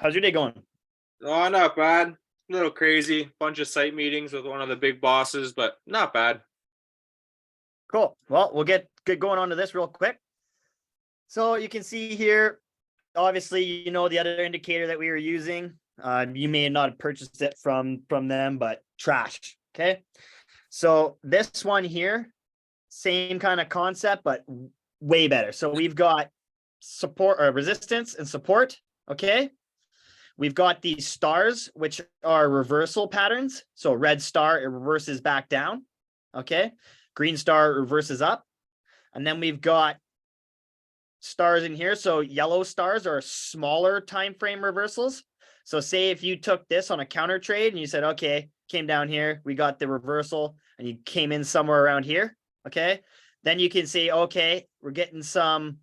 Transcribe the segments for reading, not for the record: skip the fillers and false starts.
How's your day going? Oh, not bad. A little crazy. Bunch of site meetings with one of the big bosses, but not bad. Cool. Well, we'll get going on to this real quick. So you can see here, obviously, the other indicator that we were using. You may not have purchased it from them, but trash. Okay. So this one here, same kind of concept, but way better. So we've got support or resistance and support. Okay. We've got these stars, which are reversal patterns. So red star, it reverses back down. Okay. Green star reverses up. And then we've got stars in here. So yellow stars are smaller time frame reversals. So say if you took this on a counter trade and you said, okay, came down here, we got the reversal and you came in somewhere around here. Okay. Then you can say, okay, we're getting some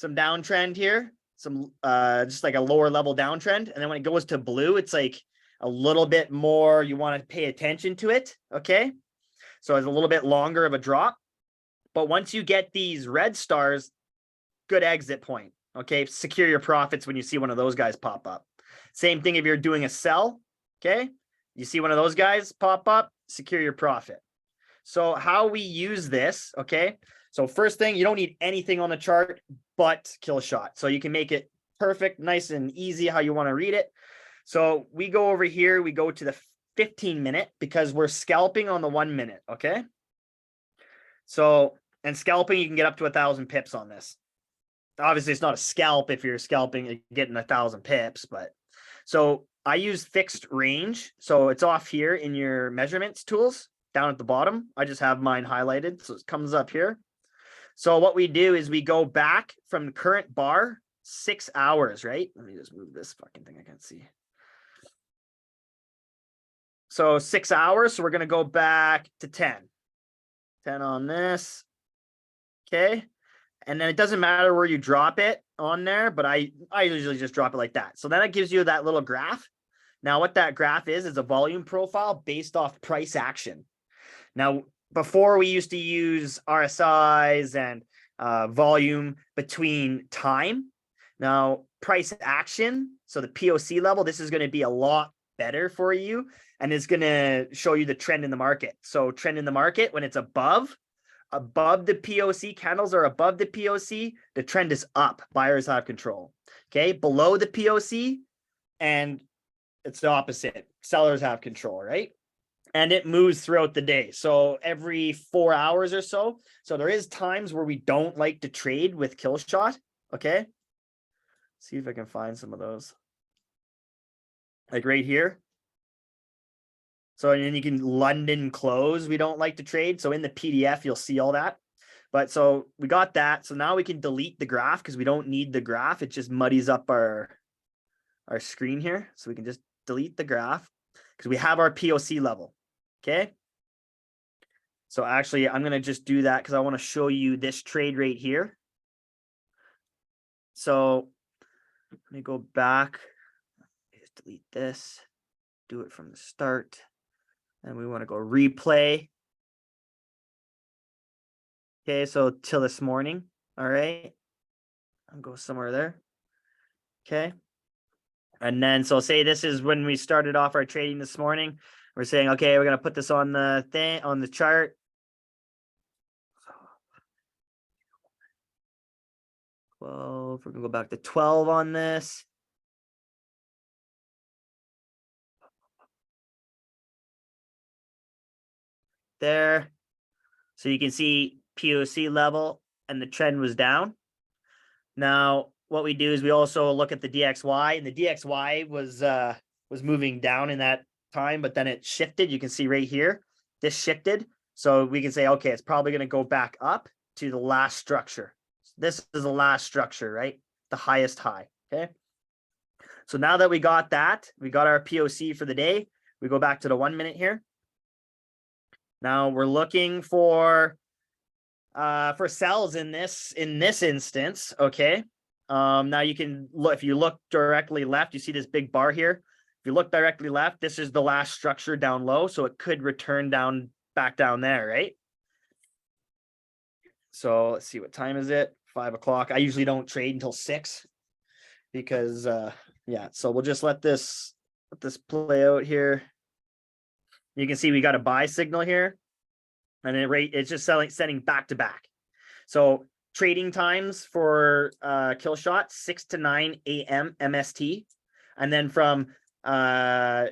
downtrend here, some just like a lower level downtrend. And then when it goes to blue, it's like a little bit more, you want to pay attention to it. Okay. So it's a little bit longer of a drop. But once you get these red stars, good exit point. Okay. Secure your profits when you see one of those guys pop up. Same thing if you're doing a sell. Okay. You see one of those guys pop up, secure your profit. So how we use this. Okay. So first thing, you don't need anything on the chart but KillShot. So you can make it perfect, nice and easy how you want to read it. So we go over here, we go to the 15-minute because we're scalping on the 1 minute. Okay. So, and scalping, you can get up to 1,000 pips on this. Obviously, it's not a scalp if you're scalping, getting 1,000 pips, but so I use fixed range. So it's off here in your measurements tools down at the bottom. I just have mine highlighted. So it comes up here. So what we do is we go back from the current bar 6 hours, right? Let me just move this fucking thing. I can't see. So 6 hours. So we're going to go back to 10. 10 on this. Okay. And then it doesn't matter where you drop it on there, but I usually just drop it like that. So then it gives you that little graph. Now what that graph is a volume profile based off price action. Now, before we used to use RSIs and volume between time. Now, price action, so the POC level, this is going to be a lot better for you. And it's going to show you the trend in the market. So trend in the market, when it's above the POC, candles are above the POC, the trend is up. Buyers have control. Okay, below the POC, and it's the opposite. Sellers have control, right? And it moves throughout the day. So every 4 hours or so. So there is times where we don't like to trade with KillShot. Okay. See if I can find some of those. Like right here. So and then you can London close. We don't like to trade. So in the PDF, you'll see all that. But so we got that. So now we can delete the graph because we don't need the graph. It just muddies up our screen here. So we can just delete the graph because we have our POC level. Okay. So actually, I'm going to just do that because I want to show you this trade right here. So let me go back. Just delete this. Do it from the start. And we want to go replay. Okay. So till this morning. All right. I'll go somewhere there. Okay. And then, so say this is when we started off our trading this morning. We're saying, okay, we're going to put this on the thing, on the chart. Well, we're going to go back to 12 on this. There. So you can see POC level and the trend was down. Now, what we do is we also look at the DXY, and the DXY was moving down in that time, but then it shifted. You can see right here, this shifted. So we can say, okay, it's probably going to go back up to the last structure. This is the last structure, right? The highest high. Okay. So now that we got that, we got our POC for the day. We go back to the 1 minute here. Now we're looking for sells in this instance. Okay. Now you can look, if you look directly left, you see this big bar here. If you look directly left, this is the last structure down low. So it could return back down there, right? So let's see, what time is it? 5 o'clock. I usually don't trade until 6. because yeah, so we'll just let this play out here. You can see we got a buy signal here, and it's just setting back to back. So trading times for KillShot 6 to 9 a.m. MST, and then from I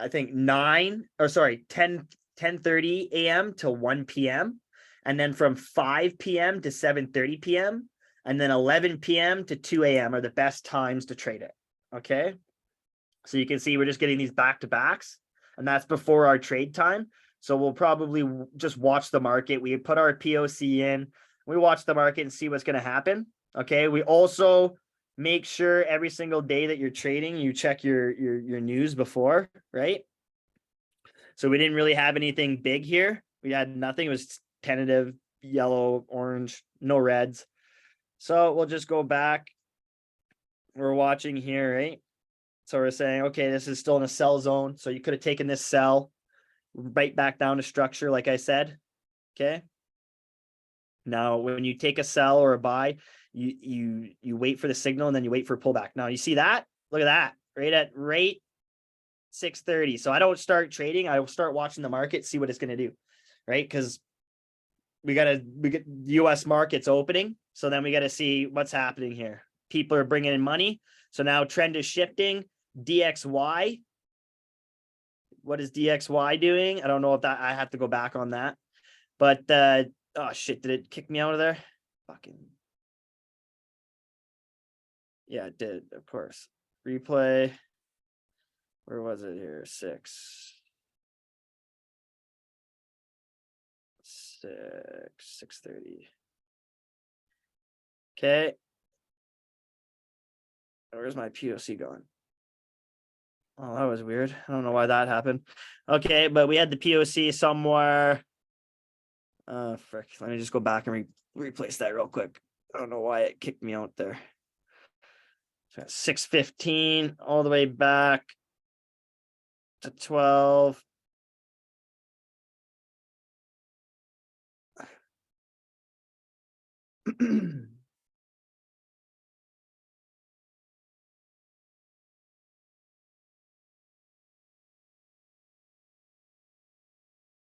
think 10:30 a.m. to 1 p.m. and then from 5 p.m. to 7:30 p.m. and then 11 p.m. to 2 a.m. are the best times to trade it. Okay, so you can see we're just getting these back to backs, and that's before our trade time. So we'll probably just watch the market. We put our POC in, we watch the market and see what's going to happen. Okay, we also make sure every single day that you're trading, you check your news before, right? So we didn't really have anything big here. We had nothing. It was tentative, yellow, orange, no reds. So we'll just go back. We're watching here, right? So we're saying, okay, this is still in a sell zone. So you could have taken this sell right back down to structure, like I said. Okay. Now, when you take a sell or a buy, you wait for the signal and then you wait for a pullback. Now you see that? Look at that, right at 6:30. So I don't start trading. I will start watching the market, see what it's going to do, right? Because we get US markets opening. So then we got to see what's happening here. People are bringing in money. So now trend is shifting. DXY. What is DXY doing? I don't know if that, I have to go back on that. But oh shit, did it kick me out of there? Fucking. Yeah, it did, of course. Replay. Where was it here? 6:30. Okay. Where's my POC going? Oh, that was weird. I don't know why that happened. Okay, but we had the POC somewhere. Frick. Let me just go back and replace that real quick. I don't know why it kicked me out there. So 6:15 all the way back to 12.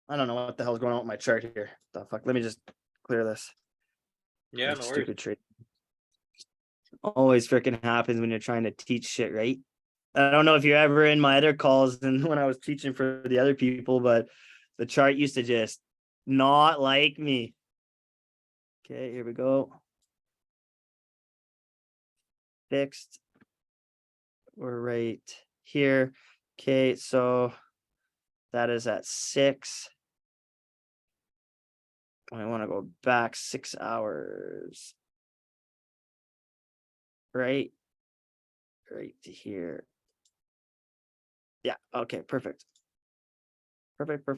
I don't know what the hell's going on with my chart here. The fuck? Let me just clear this. Yeah, no worries. Stupid trade. Always freaking happens when you're trying to teach shit, right? I don't know if you're ever in my other calls and when I was teaching for the other people, but the chart used to just not like me. Okay, here we go. Fixed. We're right here. Okay, so that is at 6. I want to go back 6 hours. Right to here. Yeah, okay, perfect. Perfect.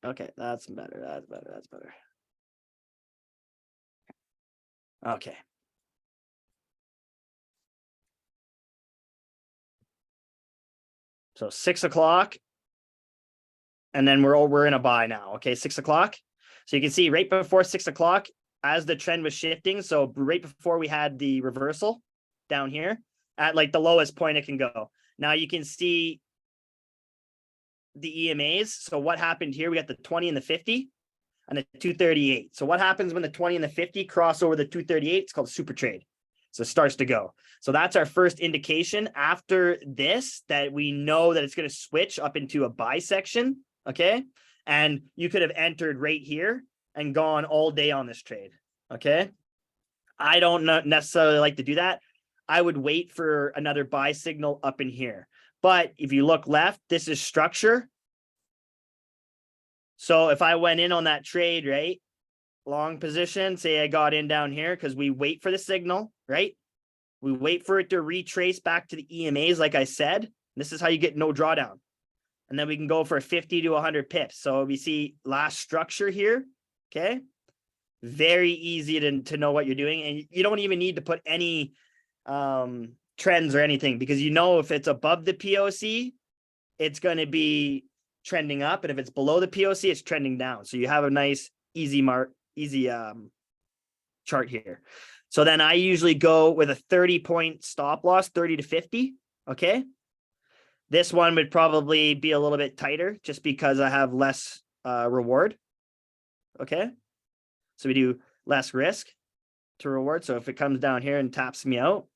Okay, that's better. That's better. Okay. So 6 o'clock. And then we're in a buy now. Okay, 6 o'clock. So you can see right before 6 o'clock, as the trend was shifting. So right before we had the reversal down here at like the lowest point it can go. Now you can see the EMAs. So what happened here? We got the 20 and the 50 and the 238. So what happens when the 20 and the 50 cross over the 238? It's called super trade. So it starts to go. So that's our first indication after this that we know that it's going to switch up into a buy section. Okay. And you could have entered right here and gone all day on this trade. Okay. I don't necessarily like to do that. I would wait for another buy signal up in here. But if you look left, this is structure. So if I went in on that trade, right, long position, say I got in down here because we wait for the signal, right? We wait for it to retrace back to the EMAs, like I said. This is how you get no drawdown. And then we can go for 50 to 100 pips. So we see last structure here, okay? Very easy to know what you're doing. And you don't even need to put any trends or anything because you know if it's above the POC, it's going to be trending up. And if it's below the POC, it's trending down. So you have a nice, easy chart here. So then I usually go with a 30-point stop loss, 30 to 50. Okay. This one would probably be a little bit tighter just because I have less reward. Okay. So we do less risk to reward. So if it comes down here and taps me out.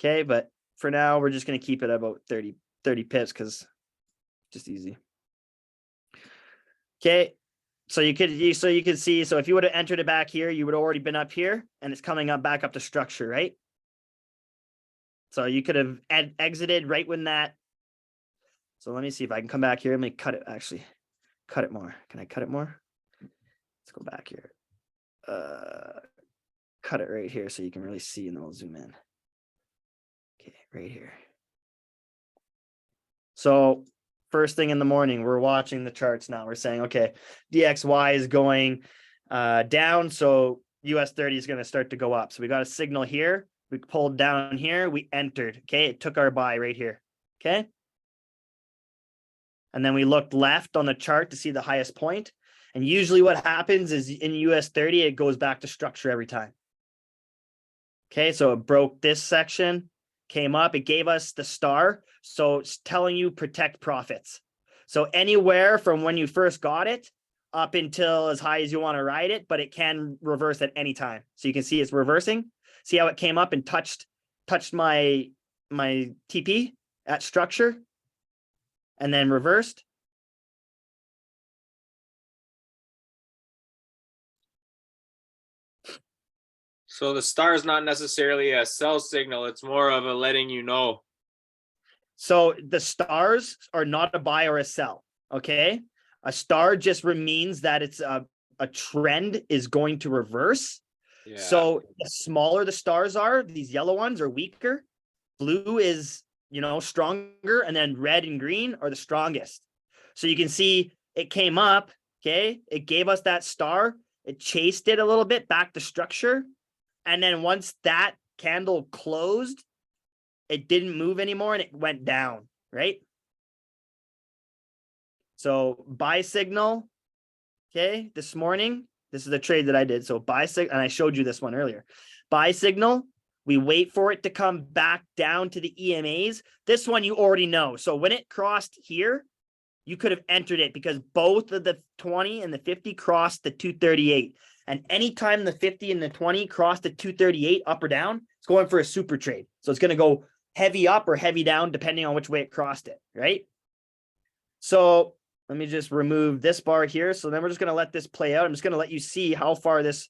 Okay. But for now, we're just going to keep it about 30 pips because just easy. Okay. So you could see, so if you would have entered it back here, you would have already been up here and it's coming up back up to structure, right? So you could have exited right when that. So let me see if I can come back here. Let me cut it, actually cut it more. Can I cut it more? Let's go back here. Cut it right here so you can really see, and then I'll zoom in. Okay, right here. So first thing in the morning, we're watching the charts now. We're saying, okay, DXY is going down. So US 30 is going to start to go up. So we got a signal here. We pulled down here. We entered. Okay. It took our buy right here. Okay. And then we looked left on the chart to see the highest point. And usually what happens is in US 30, it goes back to structure every time. Okay. So it broke this section, came up, it gave us the star. So it's telling you protect profits. So anywhere from when you first got it up until as high as you want to ride it, but it can reverse at any time. So you can see it's reversing. See how it came up and touched my TP at structure and then reversed. So the star is not necessarily a sell signal. It's more of a letting you know. So the stars are not a buy or a sell. Okay. A star just means that it's a trend is going to reverse. Yeah. So the smaller the stars are, these yellow ones are weaker. Blue is, stronger. And then red and green are the strongest. So you can see it came up. Okay. It gave us that star. It chased it a little bit back to structure. And then once that candle closed, it didn't move anymore and it went down, right? So buy signal, okay, this morning, this is the trade that I did. So buy signal, and I showed you this one earlier. Buy signal, we wait for it to come back down to the EMAs. This one you already know. So when it crossed here, you could have entered it because both of the 20 and the 50 crossed the 238. And anytime the 50 and the 20 cross the 238 up or down, it's going for a super trade. So it's going to go heavy up or heavy down, depending on which way it crossed it, right? So let me just remove this bar here. So then we're just going to let this play out. I'm just going to let you see how far this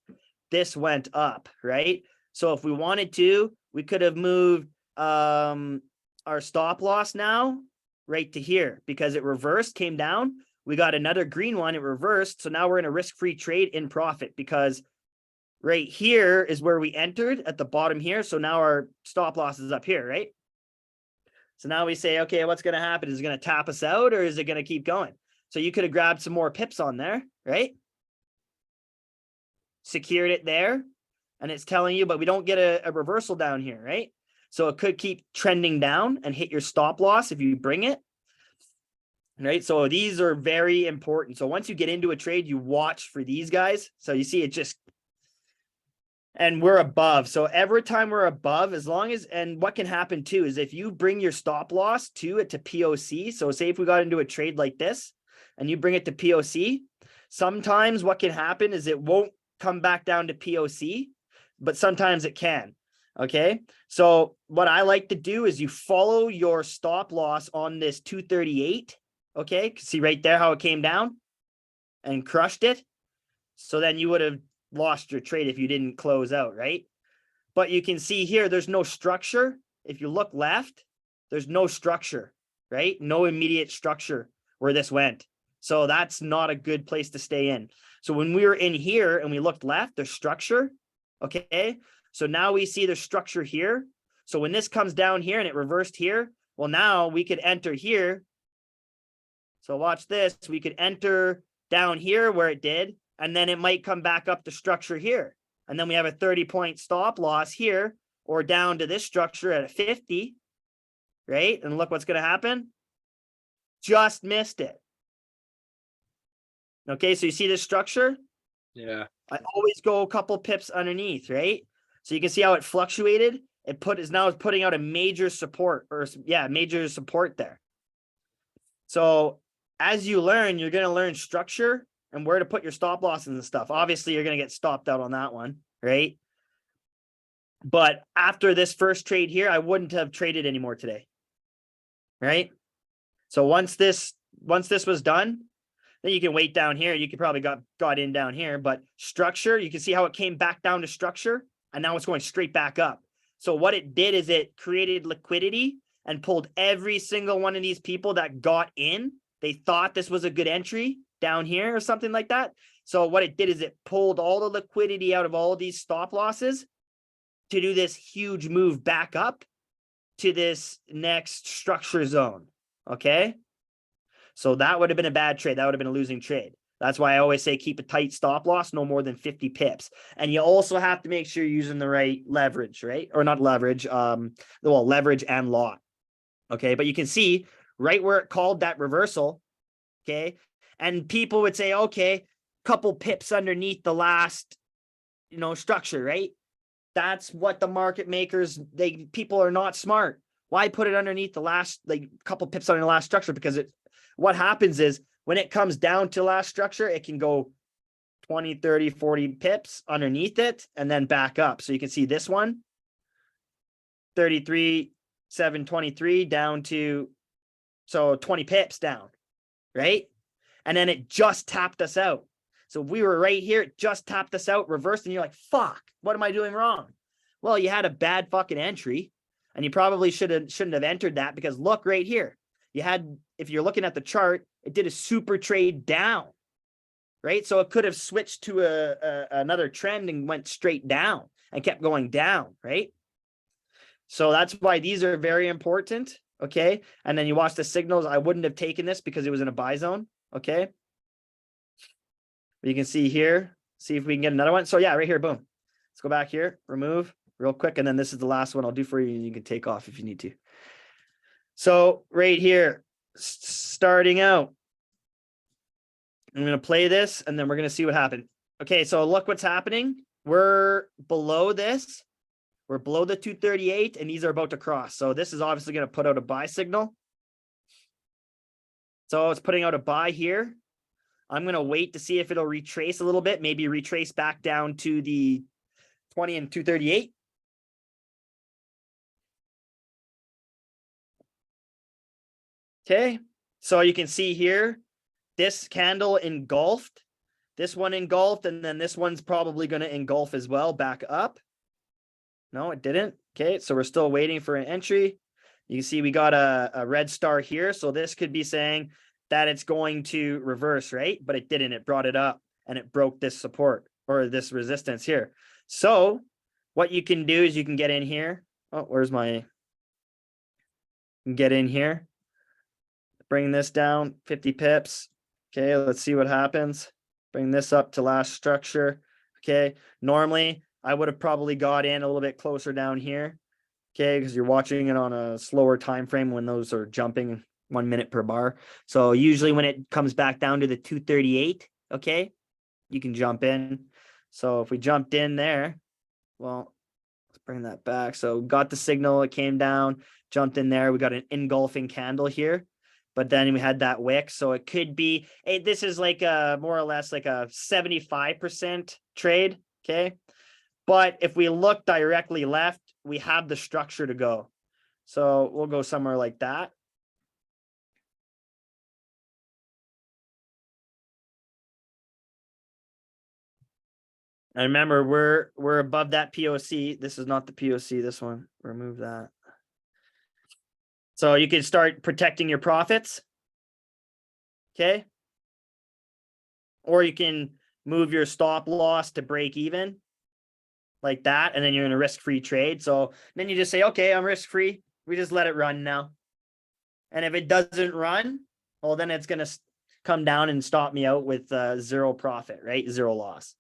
went up, right? So if we wanted to, we could have moved our stop loss now right to here because it reversed, came down. We got another green one, it reversed. So now we're in a risk-free trade in profit because right here is where we entered at the bottom here. So now our stop loss is up here, right? So now we say, okay, what's going to happen? Is it going to tap us out or is it going to keep going? So you could have grabbed some more pips on there, right? Secured it there. And it's telling you, but we don't get a reversal down here, right? So it could keep trending down and hit your stop loss if you bring it. Right. So these are very important. So once you get into a trade, you watch for these guys. So you see it just, and we're above. So every time we're above, as long as, and what can happen too, is if you bring your stop loss to POC. So say if we got into a trade like this and you bring it to POC, sometimes what can happen is it won't come back down to POC, but sometimes it can. Okay. So what I like to do is you follow your stop loss on this 238. Okay, see right there how it came down and crushed it. So then you would have lost your trade if you didn't close out, right? But you can see here, there's no structure. If you look left, there's no structure, right? No immediate structure where this went. So that's not a good place to stay in. So when we were in here and we looked left, there's structure. Okay, so now we see the structure here. So when this comes down here and it reversed here, well, now we could enter here. So watch this, we could enter down here where it did, and then it might come back up to structure here. And then we have a 30-point stop loss here, or down to this structure at a 50, right? And look what's going to happen. Just missed it. Okay, so you see this structure? Yeah. I always go a couple pips underneath, right? So you can see how it fluctuated. Is now putting out a major support, or yeah, major support there. So as you learn, you're going to learn structure and where to put your stop losses and stuff. Obviously, you're going to get stopped out on that one, right? But after this first trade here, I wouldn't have traded anymore today, right? So once this was done, then you can wait down here. You could probably got in down here, but structure, you can see how it came back down to structure, and now it's going straight back up. So what it did is it created liquidity and pulled every single one of these people that got in. They thought this was a good entry down here or something like that. So what it did is it pulled all the liquidity out of all of these stop losses to do this huge move back up to this next structure zone. Okay. So that would have been a bad trade. That would have been a losing trade. That's why I always say keep a tight stop loss, no more than 50 pips. And you also have to make sure you're using the right leverage, right? Or not leverage, leverage and lot. Okay. But you can see right where it called that reversal. Okay. And people would say, okay, couple pips underneath the last, structure, right? That's what the market makers, people are not smart. Why put it underneath the last, couple pips on the last structure? Because what happens is when it comes down to last structure, it can go 20, 30, 40 pips underneath it and then back up. So you can see this one, 33,723 down to, so 20 pips down, right? And then it just tapped us out. So if we were right here, it just tapped us out, reversed, and you're like, fuck, what am I doing wrong? Well, you had a bad fucking entry, and you probably shouldn't have entered that, because look right here. If you're looking at the chart, it did a super trade down, right? So it could have switched to another trend and went straight down and kept going down, right? So that's why these are very important, okay? And then you watch the signals. I wouldn't have taken this because it was in a buy zone, okay? You can see here, see if we can get another one. So yeah, right here, boom. Let's go back here, remove real quick. And then this is the last one I'll do for you. You can take off if you need to. So right here, starting out, I'm going to play this and then we're going to see what happened. Okay, so look what's happening. We're below this. We're below the 238 and these are about to cross. So this is obviously going to put out a buy signal. So it's putting out a buy here. I'm going to wait to see if it'll retrace a little bit, maybe retrace back down to the 20 and 238. Okay, so you can see here, this candle engulfed, this one engulfed, and then this one's probably going to engulf as well, back up. No, it didn't. Okay, so we're still waiting for an entry. You can see we got a red star here. So this could be saying that it's going to reverse, right? But it didn't. It brought it up and it broke this support or this resistance here. So what you can do is you can get in here. Oh, where's my, get in here, bring this down 50 pips. Okay, let's see what happens. Bring this up to last structure. Okay, normally I would have probably got in a little bit closer down here. Okay, because you're watching it on a slower time frame when those are jumping 1 minute per bar. So usually when it comes back down to the 238, okay, you can jump in. So if we jumped in there, well, let's bring that back. So got the signal, it came down, jumped in there. We got an engulfing candle here, but then we had that wick. So it could be, this is like a more or less like a 75% trade, okay? But if we look directly left, we have the structure to go. So we'll go somewhere like that. And remember, we're above that POC. This is not the POC, this one. Remove that. So you can start protecting your profits. Okay. Or you can move your stop loss to break even like that. And then you're in a risk-free trade. So then you just say, okay, I'm risk-free. We just let it run now. And if it doesn't run, well, then it's going to come down and stop me out with zero profit, right? Zero loss.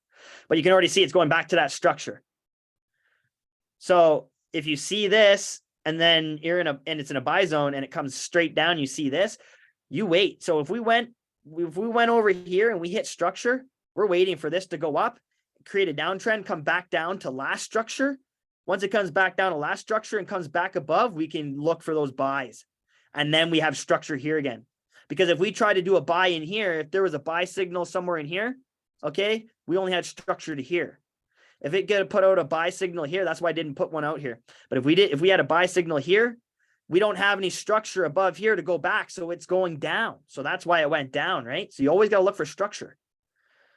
But you can already see it's going back to that structure. So if you see this and then it's in a buy zone and it comes straight down, you see this, you wait. So if we went over here and we hit structure, we're waiting for this to go up, create a downtrend, come back down to last structure, Once it comes back down to last structure and comes back above, we can look for those buys. And then we have structure here again. Because if we try to do a buy in here, if there was a buy signal somewhere in here, okay, we only had structure to here. If it could put out a buy signal here, that's why I didn't put one out here. But if we had a buy signal here, we don't have any structure above here to go back. So it's going down. So that's why it went down, right? So you always got to look for structure.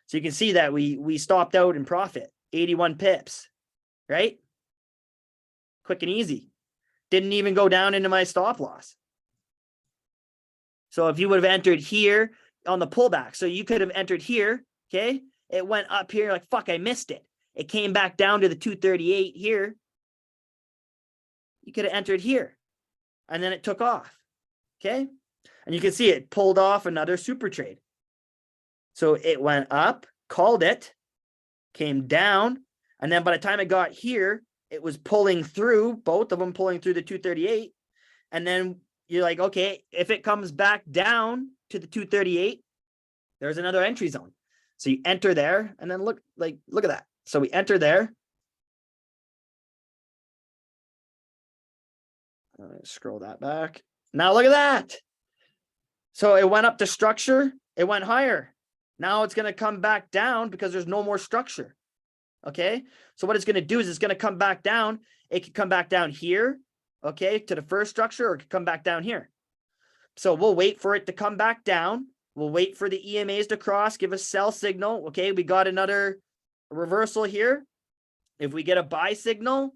So you can see that we stopped out in profit, 81 pips, right? Quick and easy. Didn't even go down into my stop loss. So if you would have entered here on the pullback, so you could have entered here, okay? It went up here like, fuck, I missed it. It came back down to the 238 here. You could have entered here and then it took off, okay? And you can see it pulled off another super trade. So it went up, called it, came down, and then by the time it got here, it was pulling through, both of them pulling through the 238. And then you're like, okay, if it comes back down to the 238, there's another entry zone. So you enter there and then look at that. So we enter there. Scroll that back. Now look at that. So it went up to structure. It went higher. Now it's going to come back down because there's no more structure. Okay. So what it's going to do is it's going to come back down. It could come back down here. Okay. To the first structure, or it could come back down here. So we'll wait for it to come back down. We'll wait for the EMAs to cross, give a sell signal. Okay. We got another reversal here. If we get a buy signal,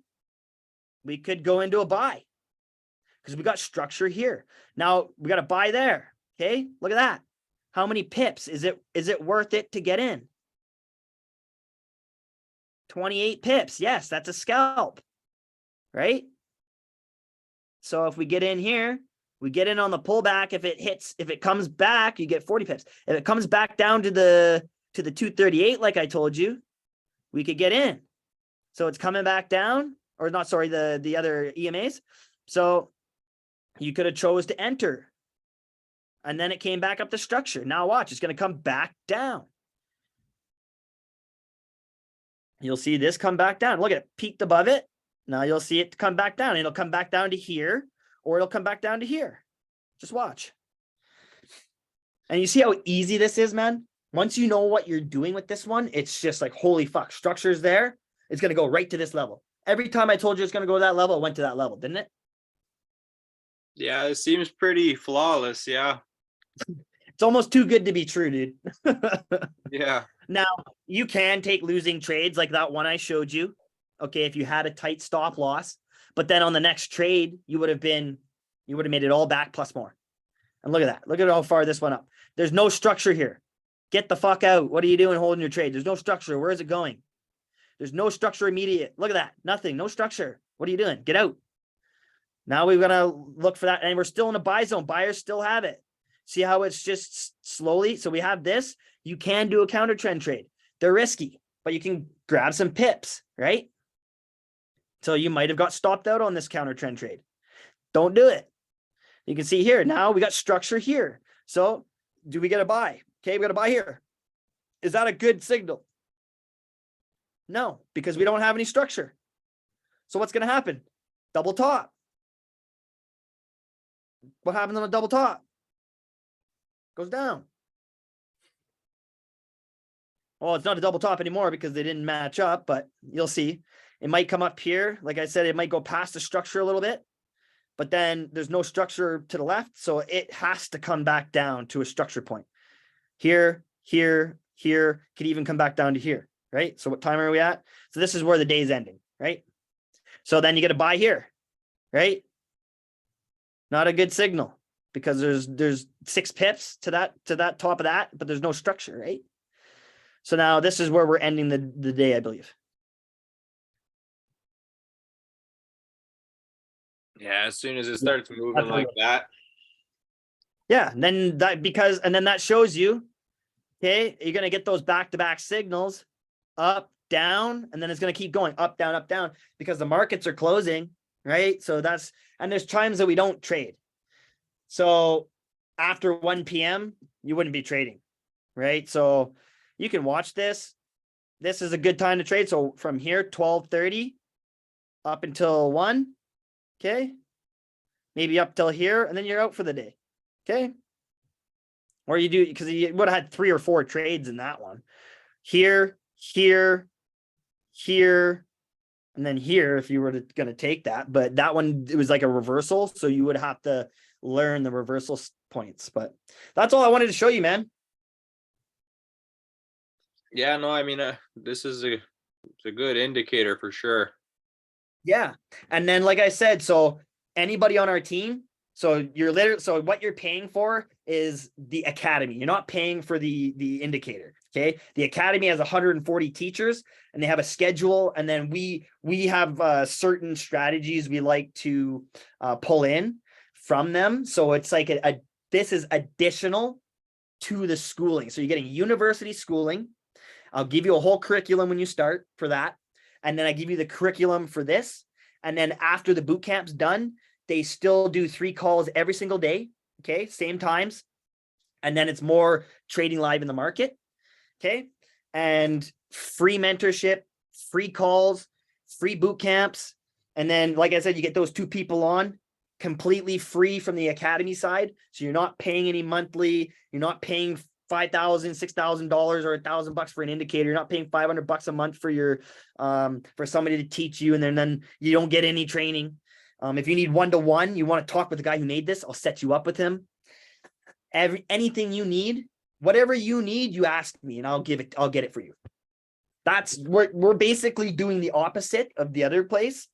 we could go into a buy because we got structure here. Now we got a buy there. Okay. Look at that. How many pips is it worth it to get in? 28 pips. Yes, that's a scalp, right? So if we get in here, we get in on the pullback. If it comes back, you get 40 pips. If it comes back down to the 238, like I told you, we could get in. So it's coming back down, or not, sorry, the other EMAs. So you could have chose to enter. And then it came back up to structure. Now watch, it's going to come back down. You'll see this come back down. Look at it, peaked above it. Now you'll see it come back down. It'll come back down to here, or it'll come back down to here. Just watch. And you see how easy this is, man? Once you know what you're doing with this one, it's just like, holy fuck, structure's there. It's going to go right to this level. Every time I told you it's going to go to that level, it went to that level, didn't it? Yeah, it seems pretty flawless. Yeah. It's almost too good to be true, dude. Yeah. Now, you can take losing trades like that one I showed you. Okay, if you had a tight stop loss, but then on the next trade, you would have made it all back plus more. And look at that. Look at how far this went up. There's no structure here. Get the fuck out. What are you doing holding your trade? There's no structure. Where is it going? There's no structure immediate. Look at that. Nothing. No structure. What are you doing? Get out. Now we're going to look for that. And we're still in a buy zone. Buyers still have it. See how it's just slowly. So we have this. You can do a counter trend trade. They're risky, but you can grab some pips, right? So you might have got stopped out on this counter trend trade. Don't do it. You can see here. Now we got structure here. So do we get a buy? Okay, we got a buy here. Is that a good signal? No, because we don't have any structure. So what's going to happen? Double top. What happens on a double top? Goes down. Well, it's not a double top anymore because they didn't match up, but you'll see. It might come up here. Like I said, it might go past the structure a little bit, but then there's no structure to the left. So it has to come back down to a structure point. Here, here, here, could even come back down to here, right? So what time are we at? So this is where the day is ending, right? So then you get a buy here, right? Not a good signal because there's 6 pips to that top of that, but there's no structure, right? So now this is where we're ending the day, I believe. Yeah, as soon as it starts moving like that. Yeah, and then that shows you, okay, you're going to get those back-to-back signals, up, down, and then it's going to keep going up, down, because the markets are closing, right? So and there's times that we don't trade. So after 1 p.m., you wouldn't be trading, right? So you can watch this. This is a good time to trade. So from here, 12:30 up until 1. Okay. Maybe up till here, and then you're out for the day. Okay. Or you do, because you would have had 3 or 4 trades in that one. Here, here, here, and then here if you were going to take that. But that one, it was like a reversal. So you would have to learn the reversal points. But that's all I wanted to show you, man. Yeah, no, I mean, this is it's a good indicator for sure. Yeah. And then, like I said, so anybody on our team, so you're literally, so what you're paying for is the academy. You're not paying for the indicator. Okay. The academy has 140 teachers and they have a schedule. And then we have certain strategies we like to pull in from them. So it's like this is additional to the schooling. So you're getting university schooling. I'll give you a whole curriculum when you start for that. And then I give you the curriculum for this. And then after the boot camp's done, they still do 3 calls every single day. Okay. Same times. And then it's more trading live in the market. Okay. And free mentorship, free calls, free boot camps. And then, like I said, you get those 2 people on completely free from the academy side. So you're not paying any monthly, you're not paying $5,000, $6,000 or $1,000 for an indicator. You're not paying $500 a month for your for somebody to teach you, and then you don't get any training. If you need one-to-one, you want to talk with the guy who made this, I'll set you up with him. Anything you need, whatever you need, you ask me and I'll get it for you. That's we're basically doing the opposite of the other place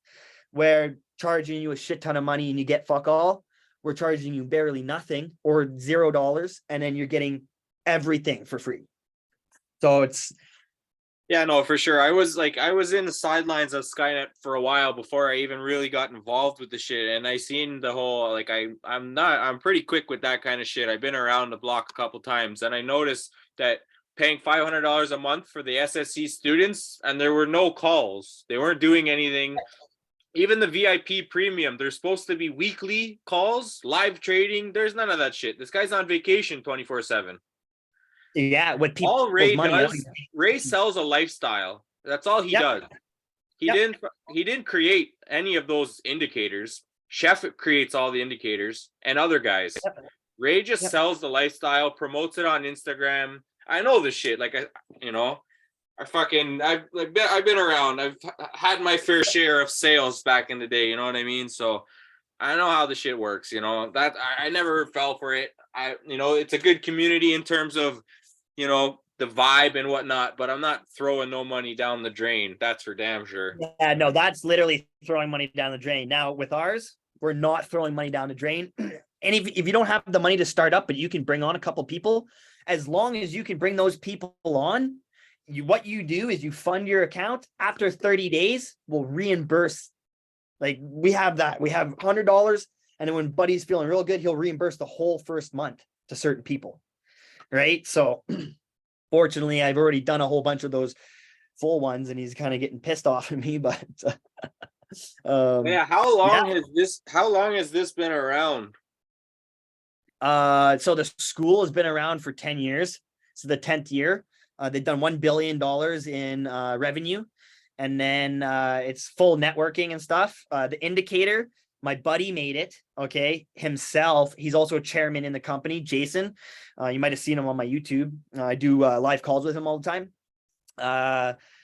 where charging you a shit ton of money and you get fuck all. We're charging you barely nothing or $0, and then you're getting everything for free. So it's, yeah, no, for sure. I was in the sidelines of Skynet for a while before I even really got involved with the shit. And I seen the whole, like, I'm pretty quick with that kind of shit. I've been around the block a couple times, and I noticed that paying $500 a month for the SSC students, and there were no calls. They weren't doing anything. Even the VIP premium, there's supposed to be weekly calls, live trading. There's none of that shit. This guy's on vacation 24/7. yeah, what people All Ray does, Ray sells a lifestyle. That's all he does. He didn't create any of those indicators. Chef creates all the indicators and other guys. Ray just sells the lifestyle, promotes it on Instagram. I know this shit. Like, I've been around. I've had my fair share of sales back in the day. You know what I mean? So I know how the shit works. That I never fell for it. It's a good community in terms of, the vibe and whatnot, but I'm not throwing no money down the drain. That's for damn sure. Yeah, no, that's literally throwing money down the drain. Now with ours, we're not throwing money down the drain. And if you don't have the money to start up, but you can bring on a couple people, as long as you can bring those people on, what you do is you fund your account. After 30 days, we'll reimburse. Like we have that. We have $100. And then when Buddy's feeling real good, he'll reimburse the whole first month to certain people. Right. So fortunately, I've already done a whole bunch of those full ones and he's kind of getting pissed off at me, but yeah. How long has this been around? So the school has been around for 10 years. So the 10th year. They've done $1 billion in revenue, and then it's full networking and stuff. The indicator, my buddy made it, okay, himself. He's also a chairman in the company, Jason. You might have seen him on my YouTube. I do live calls with him all the time.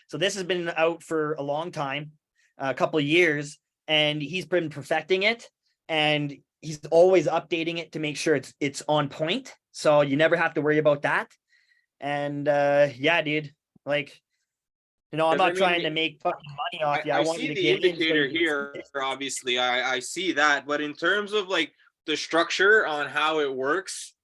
So this has been out for a long time, a couple of years, and he's been perfecting it, and he's always updating it to make sure it's on point. So you never have to worry about that. And yeah, dude, like, I'm not trying to make fucking money off you. I want you to get the indicator here. Obviously, I see that, but in terms of like the structure on how it works,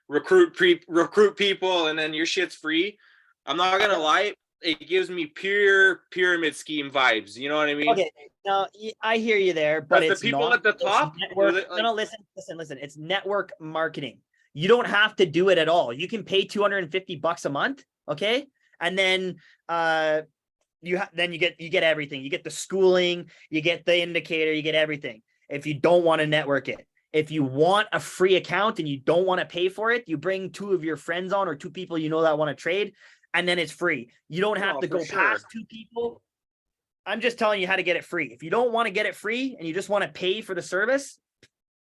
recruit people, and then your shit's free. I'm not gonna lie, it gives me pure pyramid scheme vibes. You know what I mean? Okay, no, I hear you there, but it's the people not, at the top. No, listen. It's network marketing. You don't have to do it at all. You can pay $250 a month, okay? And then you get everything. You get the schooling, you get the indicator, you get everything. If you don't want to network it, if you want a free account and you don't want to pay for it, you bring 2 of your friends on or 2 people that want to trade, and then it's free. You don't have to go past 2 people. I'm just telling you how to get it free. If you don't want to get it free and you just want to pay for the service,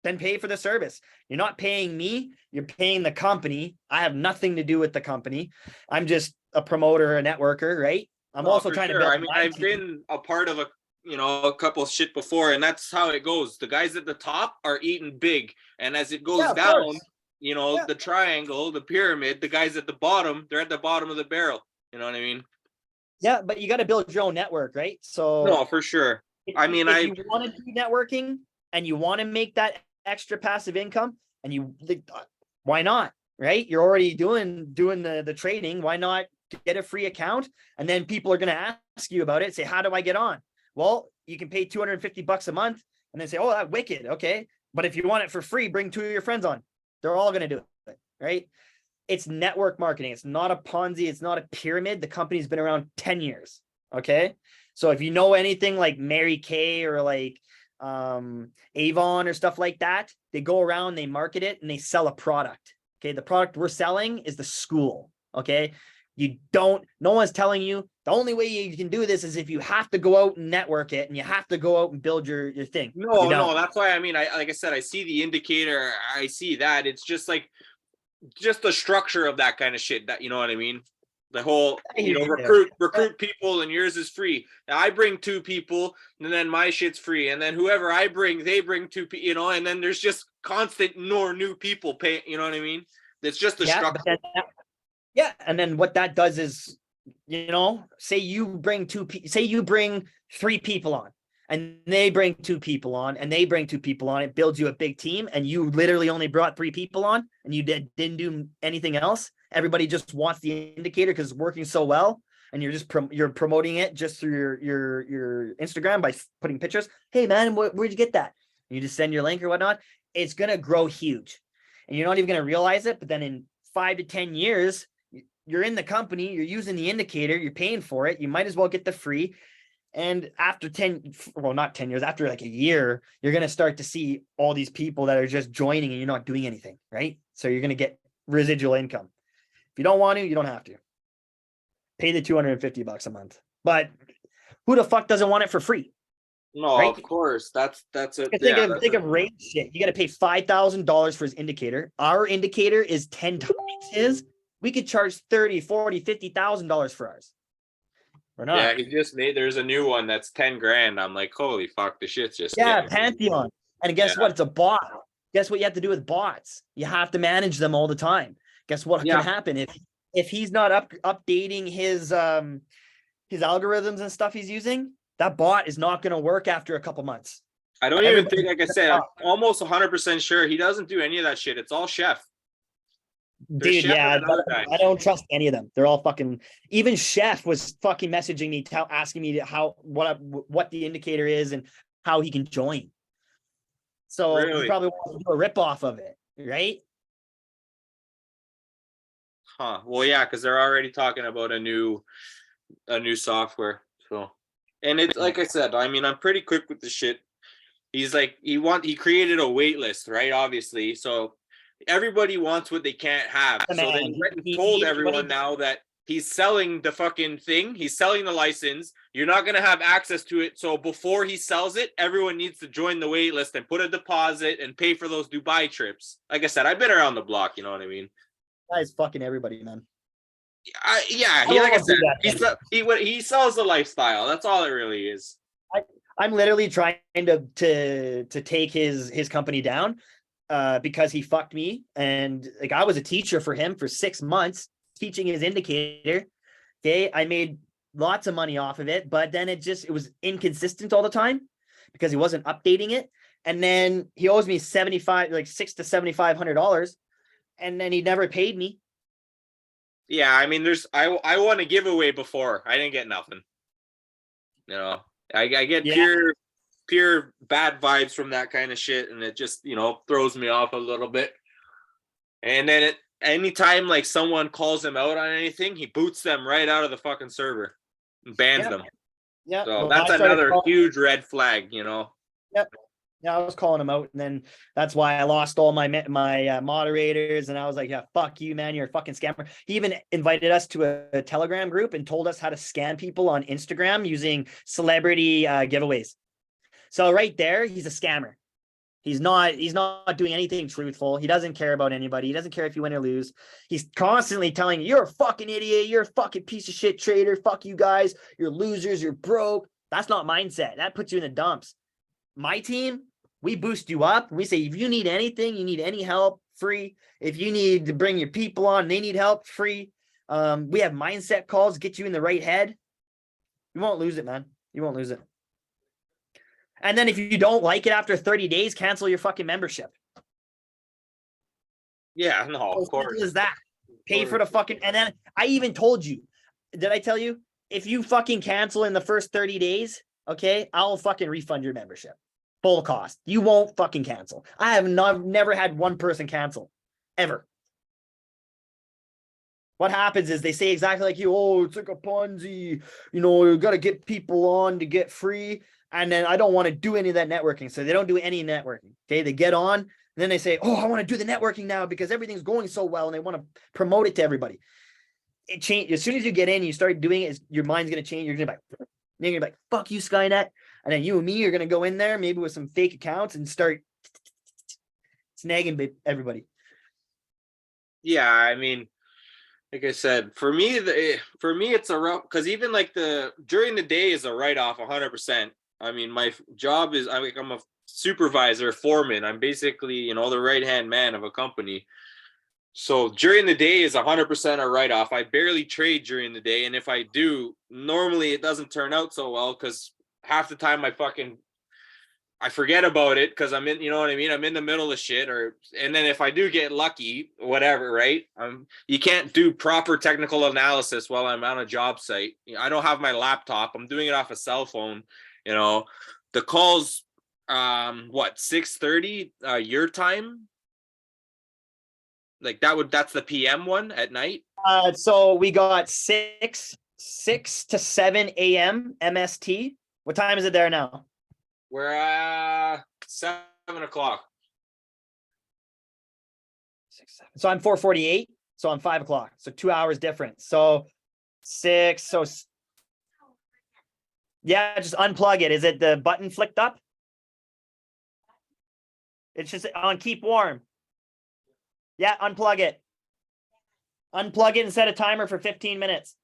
then pay for the service. You're not paying me, you're paying the company. I have nothing to do with the company. I'm just a promoter, a networker, right? I'm also trying to build. I mean, I've been a part of a couple of shit before, and that's how it goes. The guys at the top are eating big, and as it goes down, the triangle, the pyramid, the guys at the bottom, they're at the bottom of the barrel. You know what I mean? Yeah, but you got to build your own network, right? So no, for sure. if you want to do networking and you want to make that extra passive income, and why not? Right? You're already doing the trading. Why not get a free account? And then people are going to ask you about it. Say, how do I get on? Well, you can pay $250 a month, and then say, oh, that's wicked. Okay. But if you want it for free, bring 2 of your friends on. They're all going to do it. Right? It's network marketing. It's not a Ponzi. It's not a pyramid. The company's been around 10 years. Okay. So if you know anything like Mary Kay or like Avon or stuff like that, they go around, they market it, and they sell a product. Okay. The product we're selling is the school. Okay. No one's telling you the only way you can do this is if you have to go out and network it, and you have to go out and build your thing. No, that's why, I mean, like I said, I see the indicator. I see that. It's just like, just the structure of that kind of shit, that, you know what I mean? The whole, recruit people, and yours is free. Now I bring 2 people, and then my shit's free. And then whoever I bring, they bring 2 people, and then there's just constant new people pay, you know what I mean? It's just the structure. And then what that does is, say you bring 3 people on, and they bring 2 people on, and they bring 2 people on. It builds you a big team, and you literally only brought 3 people on, and you didn't do anything else. Everybody just wants the indicator because it's working so well, and you're promoting it just through your Instagram by putting pictures. Hey man, where'd you get that? And you just send your link or whatnot. It's gonna grow huge, and you're not even gonna realize it. But then in 5 to 10 years, you're in the company, you're using the indicator, you're paying for it. You might as well get the free. And after not 10 years, after like a year, you're going to start to see all these people that are just joining and you're not doing anything, right? So you're going to get residual income. If you don't want to, you don't have to. Pay the $250 a month. But who the fuck doesn't want it for free? No, right? Of course. That's it. Think of Ray's shit. You got to pay $5,000 for his indicator. Our indicator is 10 times his. We could charge $30,000, $40,000, $50,000 for ours. Or not. Yeah, he just made. There's a new one that's $10,000. I'm like, holy fuck, the shit's just Pantheon. And guess what? It's a bot. Guess what you have to do with bots? You have to manage them all the time. Guess what can happen if he's not updating his algorithms and stuff he's using? That bot is not going to work after a couple months. I don't even think, like I said, I'm almost 100% sure he doesn't do any of that shit. It's all Chef. Dude, I don't trust any of them. They're all fucking. Even Chef was fucking messaging me, asking me what the indicator is and how he can join. So he probably wants to do a ripoff of it, right? Huh. Well, yeah, because they're already talking about a new software. So, and it's like I said, I mean, I'm pretty quick with the shit. He's like, he created a wait list, right? Obviously, so. Everybody wants what they can't have. So then he told everyone now that he's selling the fucking thing. He's selling the license. You're not going to have access to it. So before he sells it, everyone needs to join the wait list and put a deposit and pay for those Dubai trips. Like I said, I've been around the block. You know what I mean? Guy's fucking everybody, man. He sells the lifestyle. That's all it really is. I'm literally trying to take his company down. Because he fucked me, and like I was a teacher for him for 6 months teaching his indicator. Okay, I made lots of money off of it, but then it was inconsistent all the time because he wasn't updating it. And then he owes me $600 to $7,500, and then he never paid me. Yeah, I mean, I won a giveaway before. I didn't get nothing. I get pure bad vibes from that kind of shit, and it just throws me off a little bit. And then anytime like someone calls him out on anything, he boots them right out of the fucking server and bans them. So that's another huge red flag. Yep. Yeah, I was calling him out, and then that's why I lost all my moderators. And I was like, "Yeah, fuck you, man. You're a fucking scammer." He even invited us to a Telegram group and told us how to scam people on Instagram using celebrity giveaways. So right there, he's a scammer. He's not doing anything truthful. He doesn't care about anybody. He doesn't care if you win or lose. He's constantly telling you, "You're a fucking idiot. You're a fucking piece of shit trader. Fuck you guys. You're losers. You're broke." That's not mindset. That puts you in the dumps. My team, we boost you up. We say, if you need anything, you need any help, free. If you need to bring your people on, they need help, free. We have mindset calls, get you in the right head. You won't lose it, man. You won't lose it. And then if you don't like it after 30 days, cancel your fucking membership. Yeah, no, of course. Simple as that. Pay for the fucking, and then I even told you, did I tell you? If you fucking cancel in the first 30 days, okay, I'll fucking refund your membership. Full cost. You won't fucking cancel. I have never had one person cancel, ever. What happens is they say exactly like you, "Oh, it's like a Ponzi, you got to get people on to get free." And then I don't want to do any of that networking. So they don't do any networking. Okay. They get on and then they say, "Oh, I want to do the networking now because everything's going so well." And they want to promote it to everybody. It changed. As soon as you get in, you start doing it, your mind's going to change. You're going to be like, "Fuck you, Skynet." And then you and me are going to go in there, maybe with some fake accounts, and start snagging everybody. Yeah, I mean, like I said, for me, it's a rough, because even like during the day is a write-off 100%. I mean, my job is I'm a supervisor, foreman. I'm basically, the right-hand man of a company. So during the day is 100% a write-off. I barely trade during the day, and if I do, normally it doesn't turn out so well because half the time I forget about it because I'm in, you know what I mean? I'm in the middle of shit, and then if I do get lucky, whatever, right? You can't do proper technical analysis while I'm on a job site. I don't have my laptop. I'm doing it off a cell phone. The calls, 6:30 your time? Like that's the PM one at night? So we got 6 to 7 a.m. MST. What time is it there now? We're at 7 o'clock. 6, 7. So I'm 4:48. So I'm 5 o'clock. So 2 hours difference. So 6. So yeah, just unplug it. Is it the button flicked up? It's just on keep warm. Yeah, unplug it. Unplug it and set a timer for 15 minutes.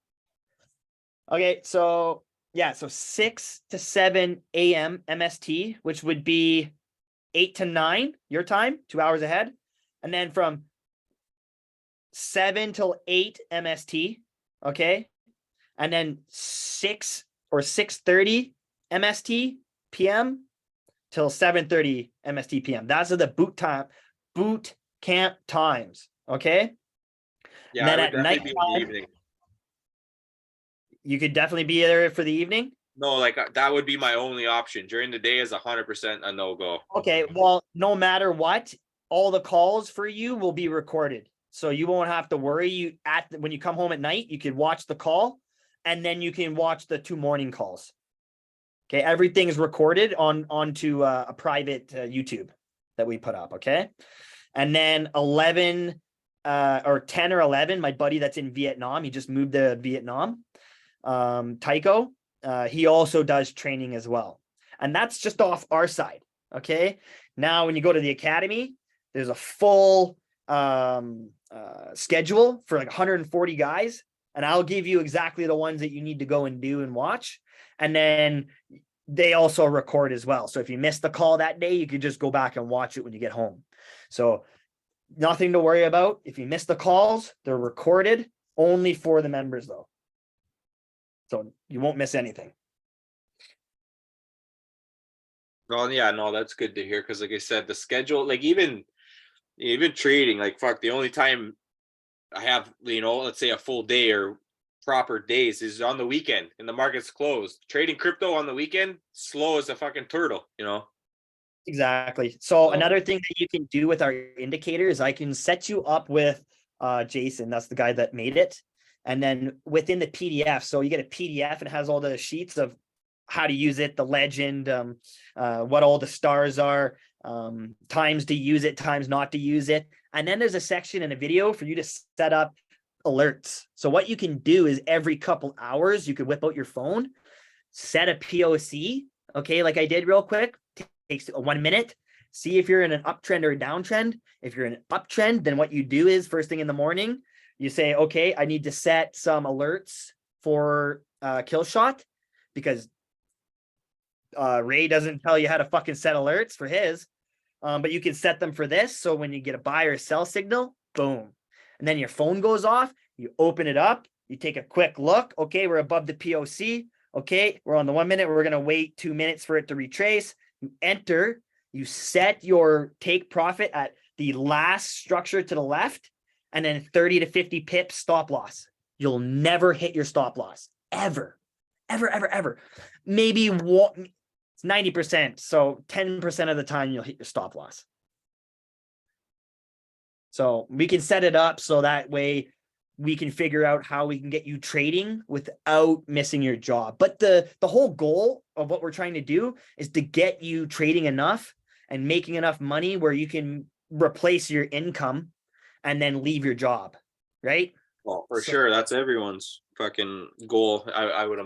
Okay, so yeah, so 6 to 7 a.m. MST, which would be 8 to 9 your time, 2 hours ahead. And then from 7 till 8 MST, okay? And then 6 or 6:30 MST PM till 7:30 MST PM. Those are the boot camp times, okay? Yeah, and then at night, you could definitely be there for the evening. No, like that would be my only option. During the day is 100% a no-go. Okay, well, no matter what, all the calls for you will be recorded. So you won't have to worry. When you come home at night, you can watch the call and then you can watch the 2 morning calls. Okay, everything is recorded onto a private YouTube that we put up, okay? And then 11 or 10 or 11, my buddy that's in Vietnam, he just moved to Vietnam, Tycho, he also does training as well. And that's just off our side, okay? Now, when you go to the academy, there's a full schedule for like 140 guys, and I'll give you exactly the ones that you need to go and do and watch. And then they also record as well. So if you missed the call that day, you could just go back and watch it when you get home. So nothing to worry about. If you miss the calls, they're recorded only for the members though. So you won't miss anything. Well, yeah, no, that's good to hear. Because like I said, the schedule, like even trading, like fuck, the only time I have, let's say a full day or proper days is on the weekend and the market's closed. Trading crypto on the weekend, slow as a fucking turtle, Exactly. So another thing that you can do with our indicator is I can set you up with Jason. That's the guy that made it. And then within the PDF, so you get a PDF, it has all the sheets of how to use it, the legend, what all the stars are, times to use it, times not to use it. And then there's a section in a video for you to set up alerts. So what you can do is every couple hours, you could whip out your phone, set a POC, okay, like I did real quick, takes 1 minute, see if you're in an uptrend or a downtrend. If you're in an uptrend, then what you do is first thing in the morning, you say, okay, I need to set some alerts for KillShot, because Ray doesn't tell you how to fucking set alerts for his, but you can set them for this. So when you get a buy or sell signal, boom. And then your phone goes off, you open it up, you take a quick look. Okay, we're above the POC. Okay, we're on the 1 minute. We're going to wait 2 minutes for it to retrace. You enter, you set your take profit at the last structure to the left, and then 30 to 50 pips stop loss. You'll never hit your stop loss, ever, ever, ever, ever. Maybe it's 90%. So 10% of the time you'll hit your stop loss. So we can set it up so that way we can figure out how we can get you trading without missing your job. But the whole goal of what we're trying to do is to get you trading enough and making enough money where you can replace your income and then leave your job, right? Well, for sure. That's everyone's fucking goal, I would